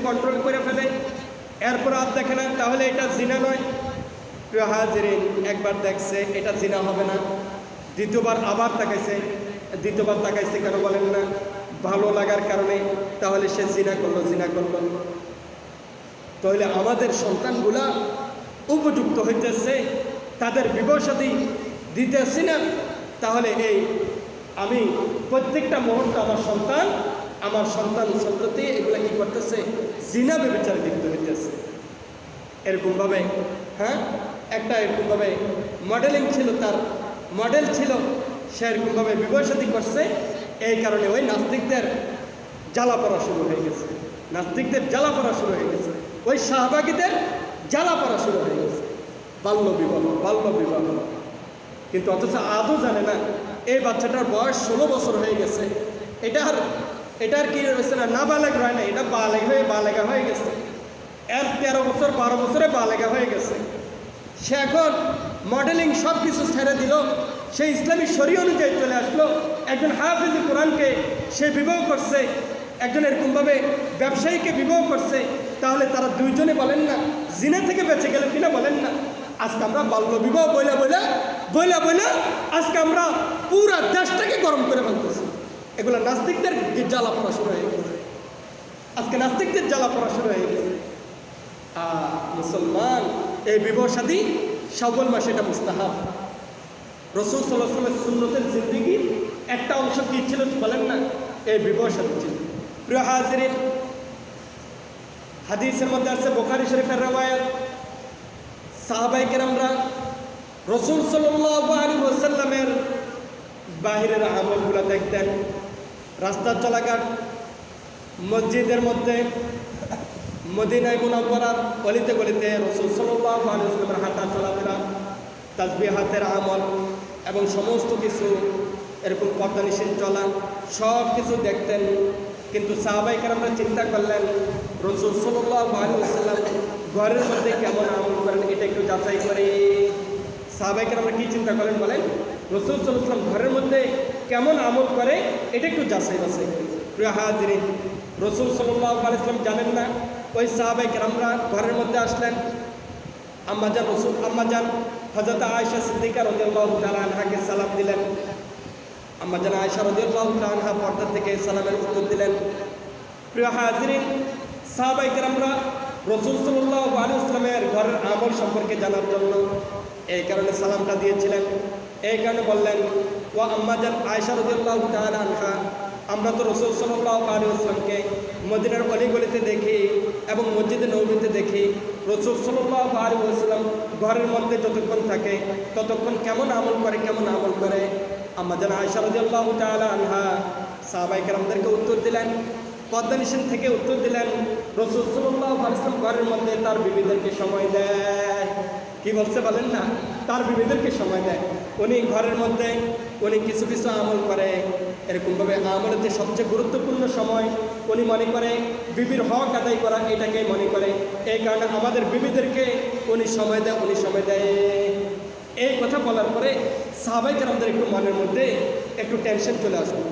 Control করে ফেলে, এরপর আর দেখে না, তাহলে এটা জিনা নয়। প্রিয় হাজিরিন, একবার দেখছে এটা জিনা হবে না, দ্বিতীয়বার আবার তাকাইছে। দ্বিতীয়বার তাকাইছে কেন বলেন না? ভালো লাগার কারণে। তাহলে সে জিনা করলো। তাহলে আমাদের সন্তানগুলা উপযুক্ত হইতেছে, তাদের বিবাহ শাদী দিতেছি না। তাহলে আমি প্রত্যেকটা মুহূর্তে আমার সন্তান সন্ততি এগুলা কি করতেছে? জিনা ব্যভিচারে লিপ্ত হইতেছে। এরকমভাবে একটা এরকমভাবে মডেলিং ছিল, তার মডেল ছিল, সে এরকমভাবে বিবাহ শাদী করছে। এই কারণে ওই নাস্তিকদের জ্বালা পড়া শুরু হয়ে গেছে। ওই শাহবাগীদের জ্বালা পড়া শুরু হয়ে গেছে। বাল্য বিবাহ। কিন্তু অথচ আদৌ জানে না এই বাচ্চাটার বয়স 16 বছর হয়ে গেছে। এটার কি হয়েছে না, নাবালেগ হয় না, এটা বালেগা হয়ে গেছে। এর 13 বছর 12 বছরে বালেগা হয়ে গেছে। সে এখন মডেলিং সব কিছু ছেড়ে দিল, সে ইসলামী শরীয়ত অনুযায়ী চলে আসলো। একজন হাফেজে কোরআনকে সে বিবাহ করছে, একজন এরকমভাবে ব্যবসায়ীকে বিবাহ করছে। তাহলে তারা দুইজনে বলেন না জিনা থেকে বেঁচে গেলেন কিনা? বলেন না। আজকে আমরা বাল্য বিবাহ বইলা আজকে আমরা পুরা দেশটাকে গরম করে ফেলতেছি। এগুলো নাস্তিকদের জ্বালা পড়া শুরু হয়ে গেছে। মুসলমান, এই বিবাহ শাদী শাওয়াল মাসে এটা মুস্তাহাব। রাসূল সাল্লাল্লাহু আলাইহি ওয়াসাল্লামের সুন্নতের জিন্দেগির একটা অংশ কি ছিল বলেন না? এই বিবাহ শাদী ছিল। প্রিয় হাজিরিন, হাদিসের মধ্যে আছে, বুখারী শরীফের রওয়ায়াত, সাহাবায়ে কেরামরা রাসূল সাল্লাল্লাহু আলাইহি ওয়াসাল্লামের বাহিরের আমলগুলো দেখতেন। রাস্তার চলাঘাট, মসজিদের মধ্যে, মদিনায় মুনাওয়ারার অলিতে গলিতে রাসূল সাল্লাল্লাহু আলাইহি ওয়াসাল্লামের হাঁটা চলাফেরা, তাসবিহাতের আমল এবং সমস্ত কিছু এরকম পর্দানিশীল চলা, সব কিছু দেখতেন। কিন্তু সাহাবায়ে কেরামরা চিন্তা করলেন রাসূল সাল্লাল্লাহু আলাইহি ওয়াসাল্লাম ঘরের মধ্যে কেমন আমল করেন, এটা একটু যাচাই করে। সাহাবায়ে কেরামরা কি চিন্তা করলেন বলেন? রাসূল সাল্লাল্লাহু আলাইহি ওয়াসাল্লাম ঘরের মধ্যে কেমন আমল করে এটা একটু যাচাই বাছাই করি। প্রিয় হাজিরিন, রাসূল সাল্লাল্লাহু আলাইহি ওয়াসাল্লাম জানেন না, ওই সাহাবায়ে কেরামরা ঘরের মধ্যে আসলেন। আম্মাজান হযরত আয়েশা সিদ্দিকা রাদিয়াল্লাহু তাআলা আনহাকে সালাম দিলেন। আম্মাজান আয়েশা রাদিয়াল্লাহু তাআলা আনহা পর্দা থেকে সালামের উত্তর দিলেন। প্রিয় হাজিরিন, সাহাবায়ে কেরামরা রাসূল সাল্লাল্লাহু আলাইহি ওয়াসাল্লামের ঘরের আমল সম্পর্কে জানার জন্য এই কারণে সালামটা দিয়েছিলেন। এই কারণে বললেন, ও আম্মাজান আয়েশা রাদিয়াল্লাহু তাআলা আনহা, আমরা তো রাসূল সাল্লাল্লাহু আলাইহি ওয়াসাল্লামকে মদিনার অলিগলিতে দেখি এবং মসজিদে নববীতে দেখি। রাসূল সাল্লাল্লাহু আলাইহি ওয়াসাল্লাম ঘরের মধ্যে যতক্ষণ থাকে ততক্ষণ কেমন আমল করে। আম্মাজান আয়েশা রাদিয়াল্লাহু তাআলা আনহা সাহাবায়ে কেরামদেরকে উত্তর দিলেন, পর্দানিশীল থেকে উত্তর দিলেন, রাসূল সাল্লাল্লাহু আলাইহি ওয়াসাল্লাম ঘরের মধ্যে তার বিবিদেরকে সময় দেয়। কি বলছে বলেন না? তার বিবিদেরকে সময় দেয়। উনি ঘরের মধ্যে কিছু আমল করে। এরকমভাবে আমলের যে সবচেয়ে গুরুত্বপূর্ণ সময় উনি মনে করে বিবির হক আদায় করা, এটাকে মনে করে। এই কারণে আমাদের বিবিদেরকে উনি সময় দেয়। এই কথা বলার পরে সাহাবায়ে কেরামদের একটু মনের মধ্যে একটু টেনশন চলে আসলো।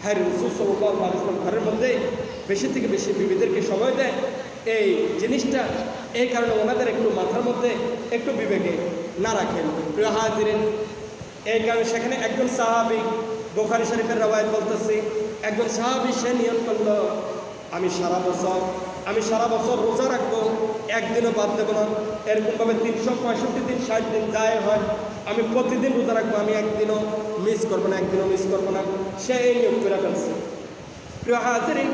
হ্যাঁ, রাসূল সাল্লাল্লাহু আলাইহি ওয়াসাল্লাম ঘরের মধ্যে বেশি থেকে বেশি বিবিদেরকে সময় দেয়, এই জিনিসটা এই কারণে ওনাদের একটু মাথার মধ্যে একটু বিবেকে না রাখেন। প্রিয় হাজিরিন, এই কারণে সেখানে একজন সাহাবী, বুখারী শরীফের রওয়ায়াত বলতেছি, একজন সাহাবী সে নিয়ত করলো, আমি সারা বছর রোজা রাখবো, একদিনও বাদ দেবো না। এরকমভাবে 365 দিন 60 দিন যায় হয়, আমি প্রতিদিন রোজা রাখবো, আমি একদিনও মিস করবো না। সে এই নিয়ত করে ফেলছে। প্রিয় হাজিরিন,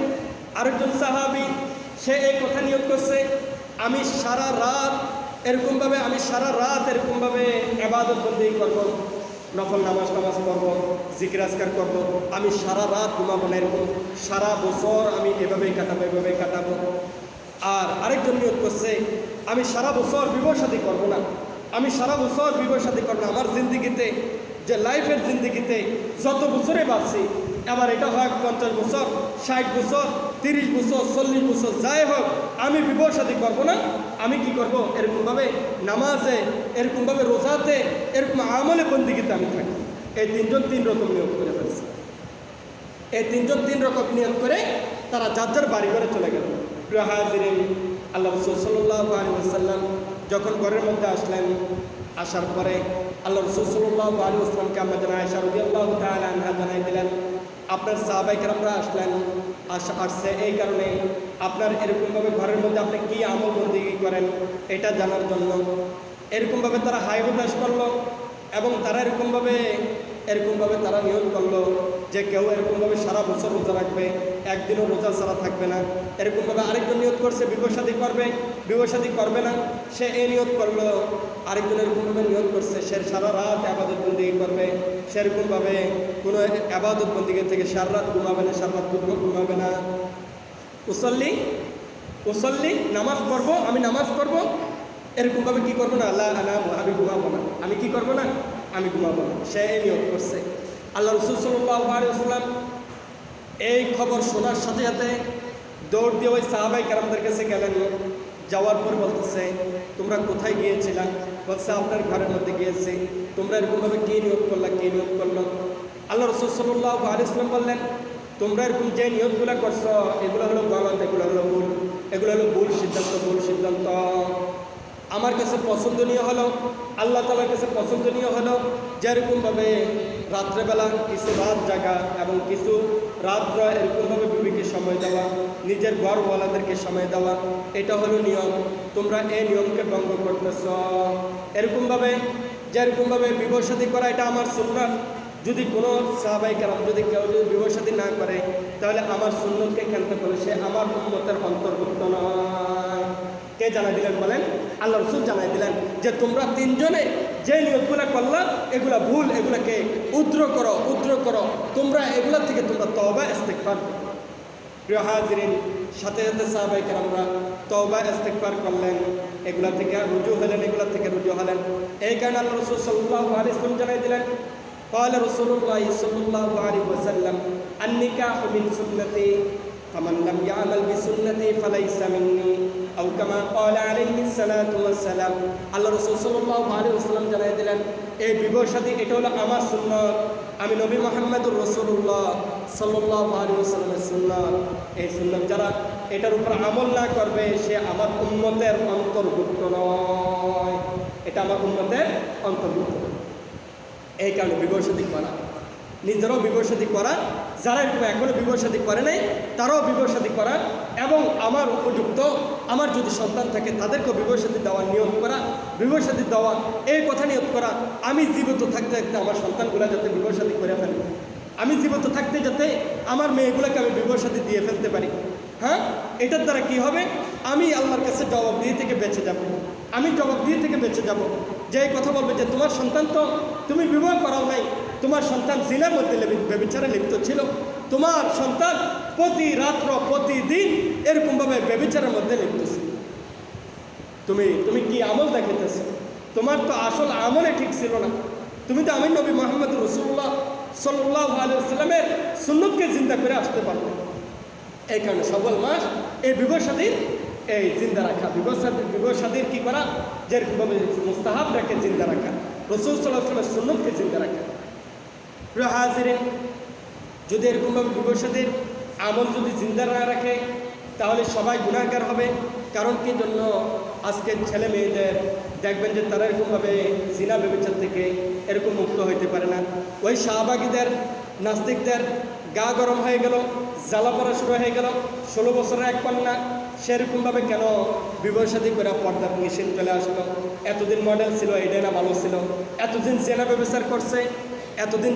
আরেকজন সাহাবী সে এই কথা নিয়ত করছে, আমি সারা রাত এরকমভাবে ইবাদত বন্দেগী করবো, নফল নামাজ পড়বো, জিকির আজকার করবো, আমি সারা রাত ঘুমাবো না, এরকম সারা বছর আমি এভাবেই কাটাবো। আর আরেকজন নিয়ত করছে, আমি সারা বছর বিবাহ শাদী করবো না, আমার জিন্দিগিতে, যে লাইফের জিন্দিগিতে যত বছরে বাঁচছি, আবার এটা হয় 50 বছর, 60 বছর, 30 বছর, 40 বছর, যাই হোক, আমি বিবাহ শাদী করবো না। আমি কি করব? এরকমভাবে নামাজে, এরকমভাবে রোজাতে, এরকম আমলে বন্দিগিতে আমি থাকি। এই তিনজন 3 রকম নিয়ত করে ফেলছে। এই তিনজন 3 রকম নিয়ত করে তারা যার বাড়ি ঘরে চলে গেল। প্রিয় হাজিরিন, আল্লাহ রাসূল সাল্লাল্লাহু আলাইহি ওয়াসাল্লাম যখন ঘরের মধ্যে আসলেন, আসার পরে আল্লাহ রাসূল সাল্লাল্লাহু আলাইহি ওয়াসাল্লামকে আম্মা জান আয়েশা রাদিয়াল্লাহু তাআলা আনহা জানাই দিলেন, আপনার সাহাবায়ে কেরামরা আসলেন, আসছে এই কারণে আপনার এরকমভাবে ঘরের মধ্যে আপনি কী আমল বন্দেগী করেন এটা জানার জন্য। এরকমভাবে তারা হাই হুতাশ করলো এবং তারা এরকমভাবে তারা নিয়ত করলো যে কেউ এরকমভাবে সারা বছর রোজা রাখবে, একদিনও রোজা ছাড়া থাকবে না। এরকমভাবে আরেকজন নিয়ত করছে বিবাহ-শাদী করবে, বিবাহ-শাদী করবে না, সে এই নিয়ত করলো। আরেকজন এরকমভাবে নিয়ত করছে সে সারা রাত আবাদত বন্দেগী করবে, সেরকমভাবে কোনো আবাদত বন্দেগী থেকে সারা রাত ঘুমাবে না, সারা রাত ঘুমাবে না। উসল্লি নামাজ পড়বো, আমি নামাজ পড়বো, এরকমভাবে কী করবো না, আল্লাহ আনামু, আমি ঘুমাবো না, আমি কি করবো না, আমি ঘুমাবো না, সে এই নিয়ত করছে। আল্লাহ রাসূল সাল্লাল্লাহু আলাইহি ওয়াসাল্লাম এই খবর শোনার সাথে সাথে দৌড় দিয়ে ওই সাহাবায়ে কেরামদের কাছে গেলেন। যাওয়ার পর বলতেছে, তোমরা কোথায় গিয়েছিলা? বলছে, আপনার ঘরের মধ্যে গিয়েছি। তোমরা এরকমভাবে কী নিয়ত করলা, কী নিয়ত করলো? আল্লাহ রাসূল সাল্লাল্লাহু আলাইহি ওয়াসাল্লাম বললেন, তোমরা এরকম যে নিয়তগুলো করছো এগুলো হলো গলত, এগুলো হলো ভুল, এগুলো হলো ভুল সিদ্ধান্ত। আমার কাছে পছন্দনীয় হলো, আল্লাহ তাআলার কাছে পছন্দনীয় হলো যেরকমভাবে রাত্রেবেলা কিছু রাত জাগা এবং কিছু রাত্র এরকমভাবে বিবিকে সময় দেওয়া, নিজের ঘরওয়ালাদেরকে সময় দেওয়া, এটা হলো নিয়ম। তোমরা এই নিয়মকে ভঙ্গ করতেছ। এরকমভাবে যেরকমভাবে বিবাহ-শাদী করা এটা আমার সুন্নাত। যদি কোনো সাহাবায়ে কেরাম যদি কেউ যদি বিবাহ-শাদী না করে তাহলে আমার সুন্নতকে কেন্দ্র করে সে আমার উম্মতের অন্তর্ভুক্ত নয়। কে জানাই দিলেন বলেন? আল্লাহ রাসূল জানাই দিলেন যে তোমরা তিনজনে যে নিয়তগুলো করলা এগুলা ভুল, এগুলাকে উদ্র করো, তোমরা এগুলা থেকে তোমরা তওবা ইস্তেগফার করো। প্রিয় হাজিরিন, সাথে সাথে সাহাবায়ে কেরামরা তওবা ইস্তেগফার করলেন, এগুলা থেকে রুজু হলেন। এই কারণে আল্লাহ রাসূল সাল্লাল্লাহু আলাইহি ওয়াসাল্লাম জানাই দিলেন, قال رسول الله صلى الله عليه وسلم النكاح من سنتي فمن لم يعمل بسنتي فليس مني أو كما قال عليه الصلاة والسلام। আল্লাহ রাসূল সাল্লাল্লাহু আলাইহি ওয়াসাল্লাম জানাই দিলেন, এই বিবাহ-শাদী এটা হলো আমার সুন্নাত, আমি নবী মুহাম্মদুর রাসূলুল্লাহ সাল্লাল্লাহু আলাইহি ওয়াসাল্লামের সুন্নাত। এই সুন্নাত যারা এটার উপর আমল না করবে সে আমার উম্মতের অন্তর্ভুক্ত নয়, এটা আমার উম্মতের অন্তর্ভুক্ত। এই কারণে বিবাহ-শাদী করা, নিজেরাও বিবাহ-শাদী করা, যারা এখনো বিবাহ-শাদী করে নাই তারাও বিবাহ-শাদী করা, এবং আমার উপযুক্ত আমার যদি সন্তান থাকে তাদেরকেও বিবাহ-শাদী দেওয়ার নিয়ত করা, বিবাহ-শাদী দেওয়া এই কথা নিয়ত করা, আমি জীবিত থাকতে থাকতে আমার সন্তানগুলো যাতে বিবাহ-শাদী করে ফেলবে, আমি জীবিত থাকতে যাতে আমার মেয়েগুলোকে আমি বিবাহ-শাদী দিয়ে ফেলতে পারি। হ্যাঁ, এটার দ্বারা কি হবে? আমি আল্লাহর কাছে জবাবদিহি থেকে বেঁচে যাব। যে এই কথা বলবে যে তোমার সন্তান তো তুমি বিবাহ করাও নাই, তোমার সন্তান জিনার মধ্যে ব্যভিচারে লিপ্ত ছিল, তোমার সন্তান প্রতি রাত্র প্রতিদিন এরকমভাবে ব্যভিচারের মধ্যে লিপ্ত ছিল, তুমি কি আমল দেখাইতেছ? তোমার তো আসল আমলে ঠিক ছিল না। তুমি তো আমি নবী মুহাম্মদ রাসূলুল্লাহ সাল্লাল্লাহু আলাইহি ওয়াসাল্লামের সুন্নতকে জিন্দা করে আসতে পারবে। এই কারণে সকল মাস এই বিবাহ-শাদীর এই জিন্দা রাখা, বিবাহ-শাদীর কী করা, যেরকমভাবে মুস্তাহাবটাকে জিন্দা রাখা, রাসূল সাল্লাল্লাহু আলাইহি ওয়াসাল্লামের সুন্নতকে জিন্দা রাখা। প্রিয় হাজিরিন, যদি এরকমভাবে বিবাহ-শাদীর আমল যদি জিন্দা না রাখে তাহলে সবাই গুনাহগার হবে। কারণ কি জন্য? আজকের ছেলে মেয়েদের দেখবেন যে তারা এরকমভাবে জিনা ব্যভিচার থেকে এরকম মুক্ত হইতে পারে না। ওই শাহবাগীদের, নাস্তিকদের গা গরম হয়ে গেল, জ্বালা পড়া শুরু হয়ে গেল, 16 বছরের এক কন্যা সেরকমভাবে কেন বিবাহ-শাদী করে পর্দার মেশিন চলে আসলো? এতদিন মডেল ছিল, এটাই না ভালো ছিল? এতদিন জেনা ব্যভিচার করছে, এতদিন